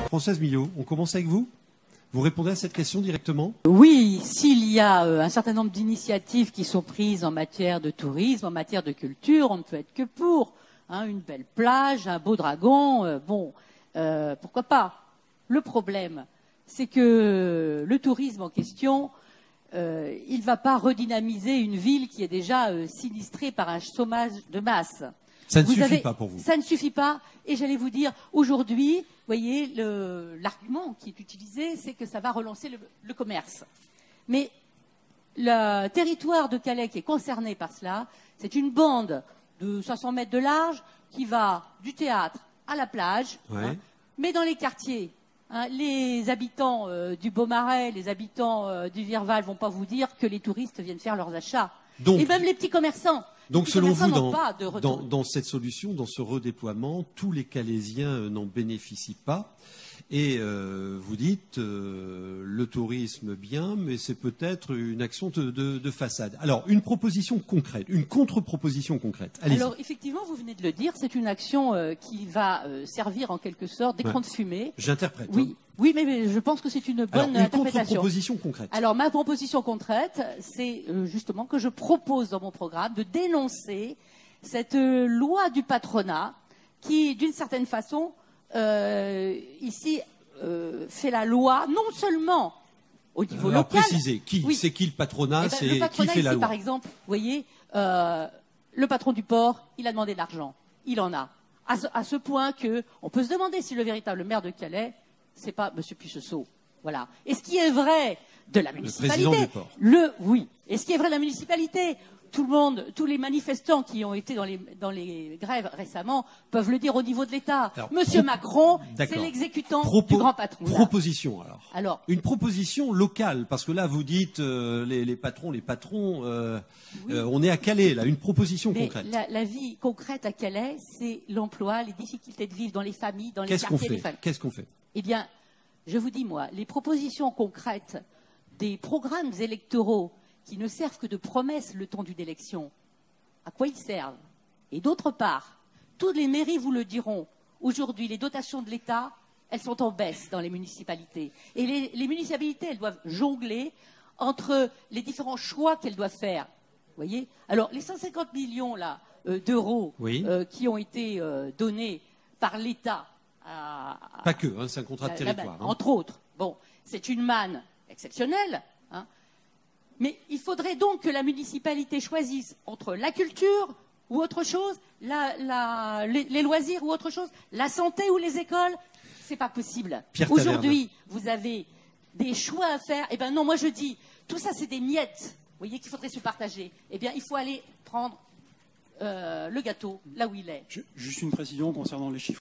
Françoise Millot, on commence avec vous. Vous répondez à cette question directement? Oui, s'il y a un certain nombre d'initiatives qui sont prises en matière de tourisme, en matière de culture, on ne peut être que pour. Une belle plage, un beau dragon, pourquoi pas. Le problème, c'est que le tourisme en question, il ne va pas redynamiser une ville qui est déjà sinistrée par un chômage de masse. Ça ne suffit pas pour vous? Ça ne suffit pas. Et j'allais vous dire, aujourd'hui, vous voyez, l'argument qui est utilisé, c'est que ça va relancer le commerce. Mais le territoire de Calais qui est concerné par cela, c'est une bande de 500 mètres de large qui va du théâtre à la plage, mais dans les quartiers. Les habitants du Beaumarais, les habitants du Virval vont pas vous dire que les touristes viennent faire leurs achats. Et même les petits commerçants. Donc, selon vous, dans cette solution, dans ce redéploiement, tous les Calaisiens n'en bénéficient pas. Et vous dites le tourisme bien, mais c'est peut-être une action de façade. Alors, une proposition concrète, une contre-proposition concrète. Allez-y. Alors, effectivement, vous venez de le dire, c'est une action qui va servir en quelque sorte d'écran de fumée. J'interprète. Oui. Oui, mais je pense que c'est une bonne interprétation. Une contre-proposition concrète. Alors, ma proposition concrète, c'est justement que je propose dans mon programme de dénoncer cette loi du patronat qui, d'une certaine façon, ici, fait la loi, non seulement au niveau local. Préciser, c'est qui le patronat, le patronat, qui fait la loi. Par exemple, vous voyez, le patron du port, il a demandé de l'argent. Il en a. À ce point qu'on peut se demander si le véritable maire de Calais, c'est pas M. Puchesseau. Voilà. Et ce qui est vrai de la municipalité. Le président du port. Oui. Et ce qui est vrai de la municipalité. Tout le monde, tous les manifestants qui ont été dans les grèves récemment peuvent le dire au niveau de l'État. Monsieur Macron, c'est l'exécutant du grand patron. Proposition alors. Une proposition locale, parce que là vous dites les patrons, on est à Calais là. Une proposition concrète. La vie concrète à Calais, c'est l'emploi, les difficultés de vivre dans les familles, dans les quartiers. Qu'est-ce qu'on fait? Eh bien, je vous dis moi, les propositions concrètes des programmes électoraux qui ne servent que de promesses le temps d'une élection, à quoi ils servent? Et d'autre part, toutes les mairies vous le diront, aujourd'hui, les dotations de l'État, elles sont en baisse dans les municipalités. Et les municipalités, elles doivent jongler entre les différents choix qu'elles doivent faire. Vous voyez? Alors, les 150 millions là, d'euros qui ont été donnés par l'État pas que, c'est un contrat de territoire. Entre autres. Bon, c'est une manne exceptionnelle. Mais il faudrait donc que la municipalité choisisse entre la culture ou autre chose, les loisirs ou autre chose, la santé ou les écoles. C'est pas possible. Aujourd'hui, vous avez des choix à faire. Eh bien non, moi je dis, tout ça c'est des miettes. Vous voyez qu'il faudrait se partager. Eh bien, il faut aller prendre le gâteau là où il est. Juste une précision concernant les chiffres.